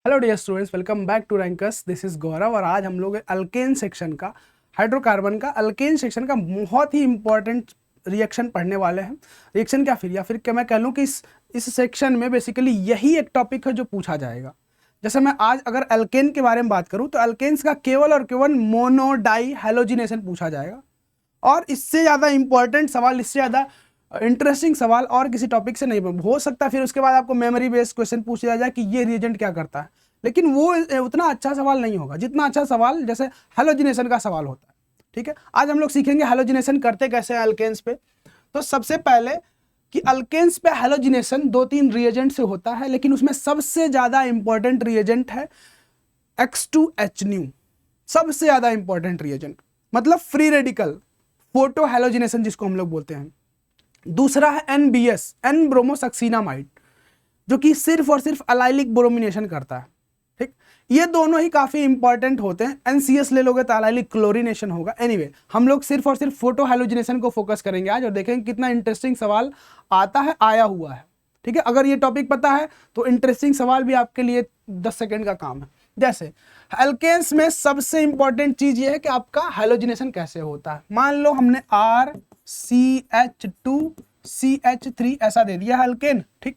Hello dear students, welcome back to रैंकस। This is Gaurav और आज हम लोग अल्केन सेक्शन का, हाइड्रोकार्बन का अल्केन सेक्शन का बहुत ही इंपॉर्टेंट रिएक्शन पढ़ने वाले हैं। रिएक्शन क्या फिर क्या मैं कह लूँ कि इस सेक्शन में बेसिकली यही एक टॉपिक है जो पूछा जाएगा। जैसे मैं आज अगर अल्केन के बारे में बात करूँ तो अल्केन्स का केवल और केवल मोनो डाई हैलोजिनेशन पूछा जाएगा। और इससे ज़्यादा इंपॉर्टेंट सवाल, इससे ज़्यादा इंटरेस्टिंग सवाल और किसी टॉपिक से नहीं हो सकता। फिर उसके बाद आपको मेमोरी बेस्ड क्वेश्चन पूछ लिया जाए कि ये रिएजेंट क्या करता है, लेकिन वो उतना अच्छा सवाल नहीं होगा जितना अच्छा सवाल जैसे हैलोजिनेशन का सवाल होता है। ठीक है, आज हम लोग सीखेंगे हैलोजिनेशन करते कैसे हैं अल्केन्स पे। तो सबसे पहले कि अल्केन्स पे हैलोजिनेशन 2-3 रिएजेंट से होता है, लेकिन उसमें सबसे ज़्यादा इंपॉर्टेंट रिएजेंट है X2H सबसे ज़्यादा इंपॉर्टेंट रिएजेंट, मतलब फ्री रेडिकल फोटो हैलोजिनेशन जिसको हम लोग बोलते हैं। दूसरा है NBS, एन ब्रोमोसक्सीनामाइड, जो कि सिर्फ और सिर्फ अलाइलिक ब्रोमिनेशन करता है। ठीक, ये दोनों ही काफी इंपॉर्टेंट होते हैं। NCS ले लोगे तो अलाइलिक क्लोरिनेशन होगा। एनीवे, हम लोग सिर्फ और सिर्फ फोटो हैलोजिनेशन को फोकस करेंगे आज और देखेंगे कितना इंटरेस्टिंग सवाल आता है, आया हुआ है। ठीक है, अगर ये टॉपिक पता है तो इंटरेस्टिंग सवाल भी आपके लिए 10 सेकेंड का काम है। जैसे एल्केन्स में सबसे इंपॉर्टेंट चीज ये है कि आपका हैलोजिनेशन कैसे होता है। मान लो हमने RCH2CH3 ऐसा दे दिया एल्केन, ठीक,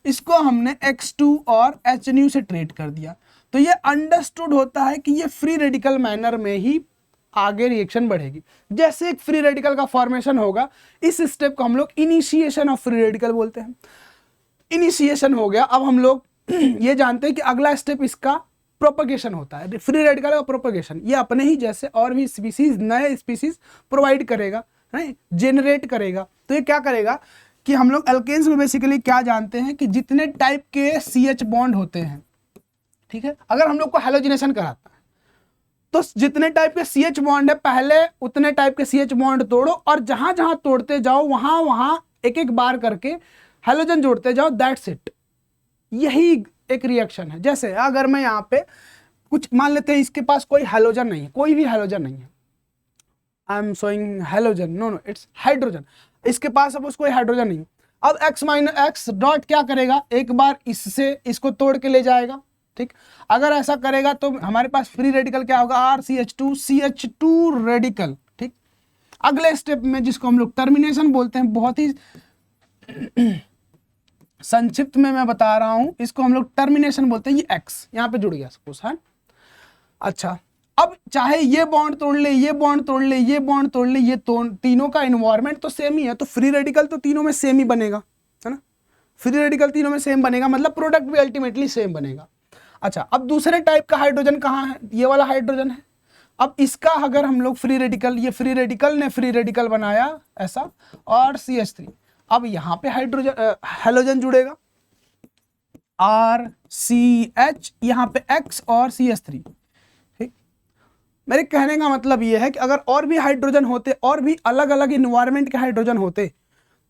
इसको हमने X2 और HNU से ट्रीट कर दिया, तो ये अंडरस्टूड होता है कि ये फ्री रेडिकल मैनर में ही आगे रिएक्शन बढ़ेगी। जैसे एक फ्री रेडिकल का फॉर्मेशन होगा, इस स्टेप को हम लोग इनिशिएशन ऑफ फ्री रेडिकल बोलते हैं। इनिशिएशन हो गया, अब हम लोग ये जानते हैं कि अगला स्टेप इसका प्रोपगेशन होता है। फ्री रेडिकल का प्रोपगेशन ये अपने ही जैसे और भी स्पीसीज, नए स्पीसीज प्रोवाइड करेगा, है जेनरेट करेगा। तो ये क्या करेगा कि हम लोग अल्केन्स में बेसिकली क्या जानते हैं कि जितने टाइप के CH बॉन्ड होते हैं, ठीक है, अगर हम लोग को हैलोजिनेशन कराता है तो जितने टाइप के CH बॉन्ड है पहले उतने टाइप के CH बॉन्ड तोड़ो और जहां जहां तोड़ते जाओ वहां वहां एक एक बार करके हैलोजन जोड़ते जाओ। दैट्स इट, यही एक रिएक्शन है। जैसे अगर मैं यहाँ पे कुछ मान लेते हैं, इसके पास कोई हैलोजन नहीं है, कोई भी हैलोजन नहीं है, I am showing halogen, no it's hydrogen. इसके पास अब कोई हाइड्रोजन नहीं है। अब X डॉट क्या करेगा, एक बार इससे इसको तोड़ के ले जाएगा। ठीक, अगर ऐसा करेगा तो हमारे पास फ्री रेडिकल क्या होगा, RCH2CH2 रेडिकल। ठीक, अगले स्टेप में जिसको हम लोग टर्मिनेशन बोलते हैं, बहुत ही संक्षिप्त में मैं बता रहा हूं, इसको हम लोग टर्मिनेशन बोलते हैं। ये X यहां पे जुड़ गया सपोज है। अच्छा, अब चाहे ये बॉन्ड तोड़ ले, ये बॉन्ड तोड़ ले, ये बॉन्ड तोड़ ले, ये तीनों का इन्वायरमेंट तो सेम ही है, तो फ्री रेडिकल तो तीनों में सेम ही बनेगा, है ना। फ्री रेडिकल तीनों में सेम बनेगा, मतलब प्रोडक्ट भी अल्टीमेटली सेम बनेगा। अच्छा, अब दूसरे टाइप का हाइड्रोजन कहाँ है, ये वाला हाइड्रोजन है। अब इसका अगर हम लोग फ्री रेडिकल, ये फ्री रेडिकल ने फ्री रेडिकल बनाया ऐसा और CH3, अब यहां पे हाइड्रोजन हैलोजन जुड़ेगा RCH, यहां पे X और CH3। ठीक, मेरे कहने का मतलब ये है कि अगर और भी हाइड्रोजन होते, और भी अलग अलग इन्वायरमेंट के हाइड्रोजन होते,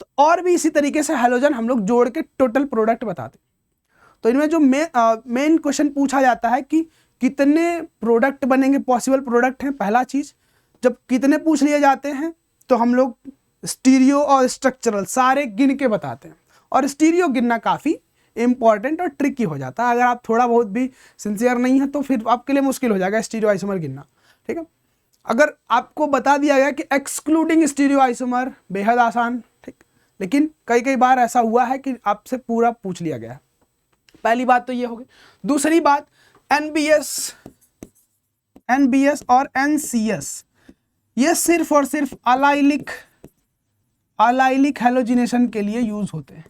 तो और भी इसी तरीके से हैलोजन हम लोग जोड़ के टोटल प्रोडक्ट बताते। तो इनमें जो मेन क्वेश्चन पूछा जाता है कि कितने प्रोडक्ट बनेंगे, पॉसिबल प्रोडक्ट हैं। पहला चीज, जब कितने पूछ लिए जाते हैं तो हम लोग स्टीरियो और स्ट्रक्चरल सारे गिन के बताते हैं, और स्टीरियो गिनना काफी इंपॉर्टेंट और ट्रिकी हो जाता है। अगर आप थोड़ा बहुत भी सिंसियर नहीं है तो फिर आपके लिए मुश्किल हो जाएगा स्टीरियो आइसोमर गिनना। ठीक है, अगर आपको बता दिया गया कि एक्सक्लूडिंग स्टीरियो आइसोमर, बेहद आसान। ठीक, लेकिन कई कई बार ऐसा हुआ है कि आपसे पूरा पूछ लिया गया है। पहली बात तो ये होगी। दूसरी बात, NBS और NCS ये सिर्फ और सिर्फ अलाइलिक हैलोजिनेशन के लिए यूज होते हैं,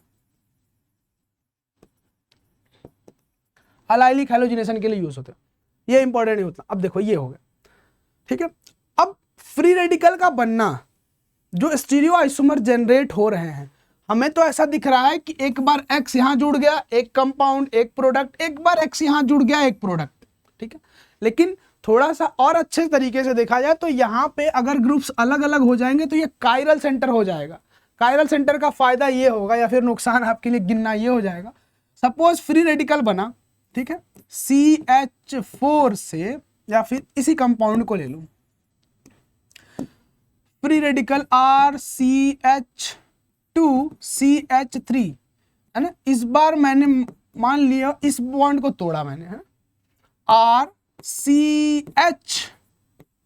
अलाइलिक हैलोजिनेशन के लिए यूज होते हैं, ये इंपॉर्टेंट नहीं होता। अब देखो ये हो गया, ठीक है। अब फ्री रेडिकल का बनना, जो स्टीरियो आइसोमर जनरेट हो रहे हैं, हमें तो ऐसा दिख रहा है कि एक बार X यहां जुड़ गया, एक कंपाउंड, एक प्रोडक्ट, एक बार X यहां जुड़ गया, एक प्रोडक्ट। ठीक है, लेकिन थोड़ा सा और अच्छे तरीके से देखा जाए तो यहां पे अगर ग्रुप्स अलग अलग हो जाएंगे तो ये कायरल सेंटर हो जाएगा। कायरल सेंटर का फायदा ये होगा, या फिर नुकसान आपके लिए गिनना ये हो जाएगा, सपोज फ्री रेडिकल बना, ठीक है, CH4 से, या फिर इसी कंपाउंड को ले लूं, फ्री रेडिकल RCH2CH3, है ना। इस बार मैंने मान लिया इस बॉन्ड को तोड़ा मैंने, है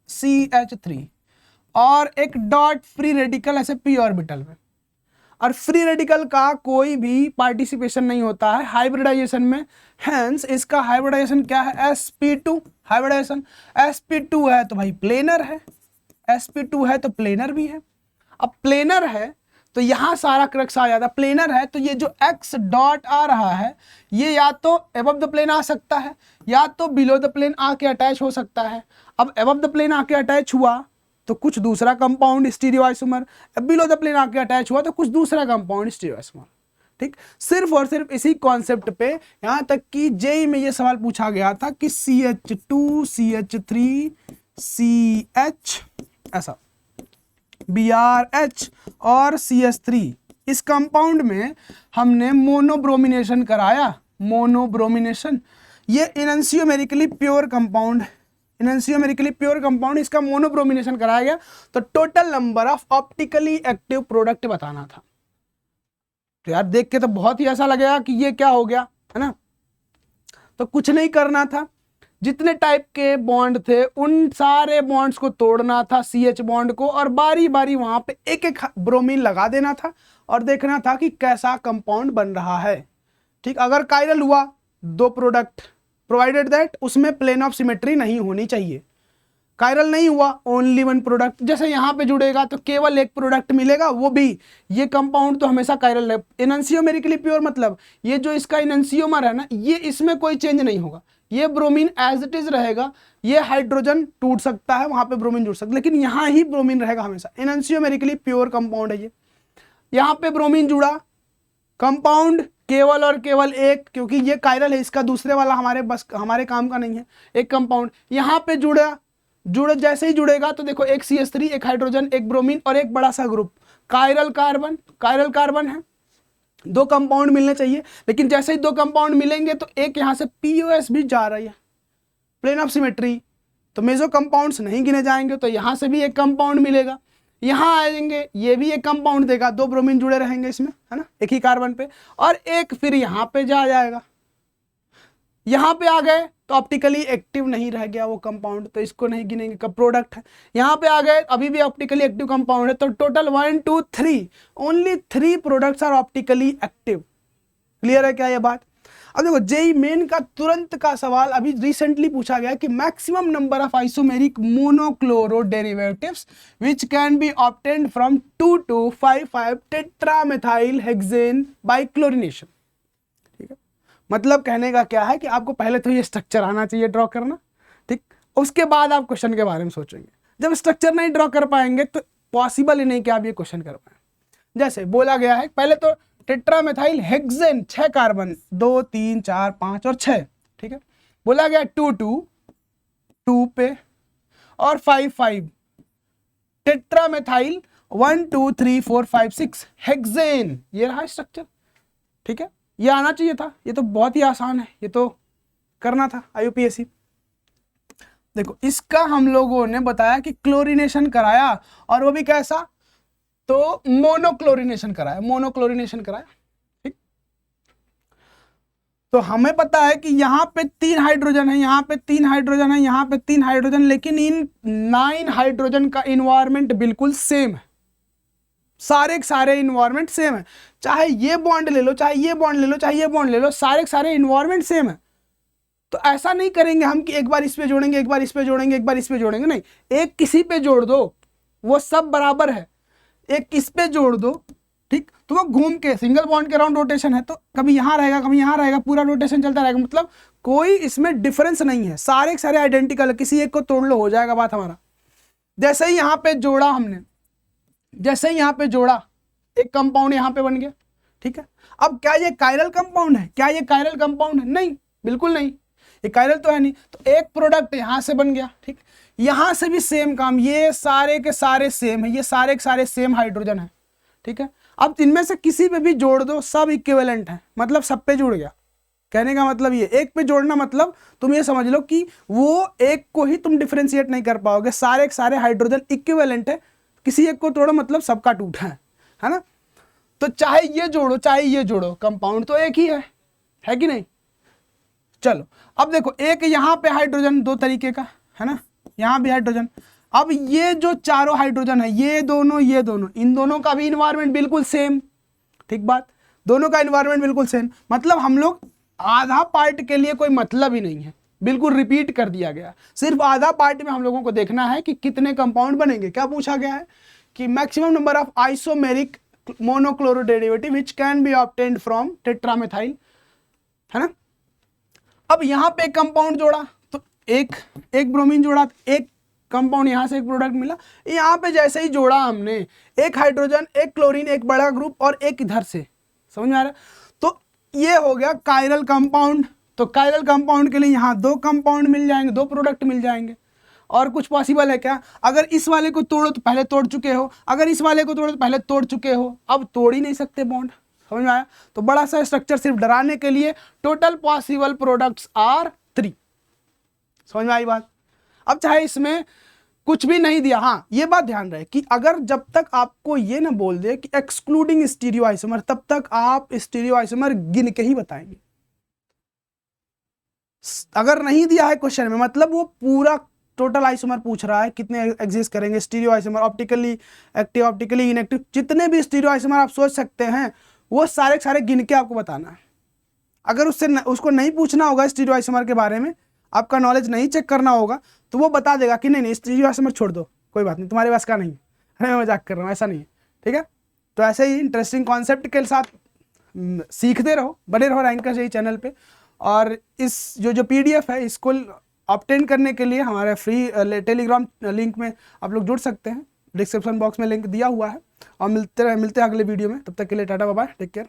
RCH3 और एक डॉट फ्री रेडिकल ऐसे p ऑर्बिटल में, और फ्री रेडिकल का कोई भी पार्टिसिपेशन नहीं होता है हाइब्रिडाइजेशन में, हेंस इसका हाइब्रिडाइजेशन क्या है, sp2 हाइब्रिडाइजेशन। sp2 है तो भाई प्लेनर है, sp2 है तो प्लेनर भी है। अब प्लेनर है तो यहां सारा क्रक्स आ जाता, प्लेनर है तो ये जो x डॉट आ रहा है ये या तो एबव द प्लेन आ सकता है या तो बिलो द प्लेन आके अटैच हो सकता है। अब एबव द प्लेन आके अटैच हुआ तो कुछ दूसरा कंपाउंड स्टीरियोआइसोमर, बिलो द प्लेन आके अटैच हुआ तो कुछ दूसरा कंपाउंड स्टीरियोआइसोमर। ठीक, सिर्फ और सिर्फ इसी कॉन्सेप्ट पे, यहां तक कि जेई में ये सवाल पूछा गया था कि CH2 CH3 CH ऐसा BRH और CH3 इस कंपाउंड में हमने मोनोब्रोमिनेशन कराया, मोनोब्रोमिनेशन। ये इनएंशियोमेरिकली प्योर कंपाउंड, इनएंशियोमेरिकली प्योर कंपाउंड, इसका मोनोब्रोमिनेशन कराया गया तो total number of optically active product बताना था। तो यार देख के तो बहुत ही ऐसा लगेगा कि ये क्या हो गया, है ना। तो कुछ नहीं करना था, जितने टाइप के बॉन्ड थे उन सारे बॉन्ड्स को तोड़ना था CH बॉन्ड को, और बारी बारी वहां पे एक एक ब्रोमीन लगा देना था और देखना था कि कैसा कंपाउंड बन रहा है। ठीक, अगर कायरल हुआ 2 प्रोडक्ट, प्रोवाइडेड दैट उसमें प्लेन ऑफ सिमेट्री नहीं होनी चाहिए। कायरल नहीं हुआ ओनली 1 प्रोडक्ट, जैसे यहाँ पे जुड़ेगा तो केवल एक प्रोडक्ट मिलेगा, वो भी ये कंपाउंड तो हमेशा कायरल है। इनएंशियोमेरिकली प्योर मतलब ये जो इसका इनएंशियोमर है ना, ये इसमें कोई चेंज नहीं होगा, ये ब्रोमीन एज इट इज रहेगा। ये हाइड्रोजन टूट सकता है, वहां पे ब्रोमीन जुड़ सकता है, लेकिन यहाँ ही ब्रोमीन रहेगा हमेशा। इनएंशियोमेरिकली प्योर कंपाउंड है ये। यहाँ पे ब्रोमीन जुड़ा, कंपाउंड केवल और केवल एक, क्योंकि ये कायरल है, इसका दूसरे वाला हमारे काम का नहीं है। एक कंपाउंड यहाँ पे जैसे ही जुड़ेगा तो देखो एक CH3, एक हाइड्रोजन, एक ब्रोमीन और एक बड़ा सा ग्रुप कायरल कार्बन है। 2 कंपाउंड मिलने चाहिए, लेकिन जैसे ही 2 कंपाउंड मिलेंगे तो एक यहां से POS भी जा रही है, प्लेन ऑफ सिमेट्री, तो मेजो कंपाउंड्स नहीं गिने जाएंगे, तो यहां से भी एक कंपाउंड मिलेगा। यहां आएंगे, ये भी एक कंपाउंड देगा, 2 ब्रोमीन जुड़े रहेंगे इसमें, है ना, एक ही कार्बन पे, और एक फिर यहां पे जाएगा। यहां पे आ गए तो ऑप्टिकली एक्टिव नहीं रह गया वो कंपाउंड, तो इसको नहीं गिनेंगे, का प्रोडक्ट है। यहां पे आ गए, अभी भी ऑप्टिकली एक्टिव कंपाउंड है, तो total 1 2 3 only 3 products are optically active. Clear है क्या ये बात। अब देखो जेई मेन का तुरंत का सवाल अभी रिसेंटली पूछा गया कि maximum number of isomeric monochloro derivatives which can be obtained from 2 to 5 tetramethyl hexane by chlorination. ठीक है, मतलब कहने का क्या है कि आपको पहले तो ये स्ट्रक्चर आना चाहिए ड्रॉ करना, ठीक, उसके बाद आप क्वेश्चन के बारे में सोचेंगे। जब स्ट्रक्चर नहीं ड्रॉ कर पाएंगे तो पॉसिबल ही नहीं कि आप ये क्वेश्चन कर पाए। जैसे बोला गया है पहले तो टेट्रामेथाइल हेक्सेन 6 कार्बन, 2 3 4 5 और 6, ठीक है। बोला गया 2 2 2 पे और 5 5 टेट्रामेथाइल 1 2 3 4 5 6 हेक्सेन, ये रहा स्ट्रक्चर। ठीक है, ये आना चाहिए था, ये तो बहुत ही आसान है, ये तो करना था IUPAC। देखो इसका हम लोगों ने बताया कि क्लोरीनेशन कराया, और वो भी कैसा, तो मोनोक्लोरीनेशन कराया, ठीक। तो हमें पता है कि यहाँ पे 3 हाइड्रोजन है, यहाँ पे 3 हाइड्रोजन है, यहाँ पे 3 हाइड्रोजन, लेकिन इन 9 हाइड्रोजन का इन्वायरमेंट बिल्कुल सेम है, सारे इन्वायरमेंट सेम है। चाहे ये बॉन्ड ले लो, चाहे ये बॉन्ड ले लो, चाहे ये बॉन्ड ले लो, सारे इन्वायरमेंट सेम है। तो ऐसा नहीं करेंगे हम कि एक बार इस पे जोड़ेंगे, एक बार इस पे जोड़ेंगे, एक बार इस पे जोड़ेंगे, नहीं, एक किसी पे जोड़ दो, वो सब बराबर है। एक किस पे जोड़ दो, ठीक, तो वो घूम के सिंगल बॉन्ड के राउंड रोटेशन है, तो कभी यहाँ रहेगा, कभी यहाँ रहेगा, पूरा रोटेशन चलता रहेगा, मतलब कोई इसमें डिफरेंस नहीं है, सारे आइडेंटिकल है, किसी एक को तोड़ लो हो जाएगा बात हमारा। जैसे ही यहाँ पे जोड़ा हमने, जैसे ही यहाँ पे जोड़ा, एक कंपाउंड यहाँ पे बन गया, ठीक है। अब क्या ये कायरल कंपाउंड है, क्या ये कायरल कंपाउंड है, नहीं, बिल्कुल नहीं, ये कायरल तो है नहीं। तो एक प्रोडक्ट यहां से बन गया, ठीक, यहां से भी सेम काम, ये सारे के सारे सेम है, ये सारे के सारे सेम हाइड्रोजन है, ठीक है। अब इनमें से किसी पे भी जोड़ दो, सब इक्विवेलेंट है, मतलब सब पे जुड़ गया। कहने का मतलब ये, एक पे जोड़ना मतलब तुम ये समझ लो कि वो एक को ही तुम डिफरेंशिएट नहीं कर पाओगे, सारे के सारे हाइड्रोजन इक्विवेलेंट है, किसी एक को तोड़ो मतलब सबका टूटा है ना। तो चाहे ये जोड़ो चाहे ये जोड़ो, कंपाउंड तो एक ही है, है कि नहीं। चलो अब देखो, एक यहाँ पे हाइड्रोजन दो तरीके का है ना, यहाँ भी हाइड्रोजन। अब ये जो चारों हाइड्रोजन है, ये दोनों इन दोनों का भी इन्वायरमेंट बिल्कुल सेम, ठीक बात, दोनों का इन्वायरमेंट बिल्कुल सेम। मतलब हम लोग आधा पार्ट के लिए कोई मतलब ही नहीं है, बिल्कुल रिपीट कर दिया गया। सिर्फ आधा पार्ट में हम लोगों को देखना है कि कितने कंपाउंड बनेंगे। क्या पूछा गया है कि maximum number of isomeric monochloro derivative which can be obtained from tetramethyl, है ना। अब यहाँ पे एक कंपाउंड जोड़ा तो एक ब्रोमीन जोड़ा, एक कंपाउंड यहाँ से एक प्रोडक्ट मिला। यहाँ पे जैसे ही जोड़ा हमने, एक हाइड्रोजन, एक क्लोरीन, एक बड़ा ग्रुप और एक इधर से, समझ में आ रहा है। तो ये हो गया कायरल कंपाउंड। तो कायरल कंपाउंड के लिए यहाँ दो कंपाउंड मिल जाएंगे, दो प्रोडक्ट मिल जाएंगे। और कुछ पॉसिबल है क्या? अगर इस वाले को तोड़ो तो पहले तोड़ चुके हो, अगर इस वाले को तोड़ो तो पहले तोड़ चुके हो, अब तोड़ ही नहीं सकते बॉन्ड, समझ में आया। तो बड़ा सा स्ट्रक्चर सिर्फ डराने के लिए, टोटल पॉसिबल प्रोडक्ट्स आर 3, समझ में आई बात। अब चाहे इसमें कुछ भी नहीं दिया, हाँ ये बात ध्यान रहे कि अगर जब तक आपको ये ना बोल दे कि एक्सक्लूडिंग स्टीरियोआइसोमर, तब तक आप स्टीरियोआइसोमर गिन के ही बताएंगे। अगर नहीं दिया है क्वेश्चन में, मतलब वो पूरा टोटल आइसोमर पूछ रहा है, कितने एग्जिस्ट करेंगे stereo isomer, optically active, optically inactive, जितने भी स्टीरियो आइसोमर आप सोच सकते हैं वो सारे सारे गिन के आपको बताना है। अगर उसको नहीं पूछना होगा स्टीरियो आइसोमर के बारे में, आपका नॉलेज नहीं चेक करना होगा, तो वो बता देगा कि नहीं स्टीरियो आइसोमर छोड़ दो, कोई बात नहीं, तुम्हारे पास का नहीं है। मैं मजाक कर रहा हूँ, ऐसा नहीं है, ठीक है। तो ऐसे ही इंटरेस्टिंग कॉन्सेप्ट के साथ सीखते रहो, बने रहो रैंकर्स यही चैनल पे। और इस जो PDF है इसको ऑब्टेन करने के लिए हमारे फ्री टेलीग्राम लिंक में आप लोग जुड़ सकते हैं, डिस्क्रिप्शन बॉक्स में लिंक दिया हुआ है। और मिलते हैं अगले वीडियो में, तब तक के लिए tata bye bye, take care.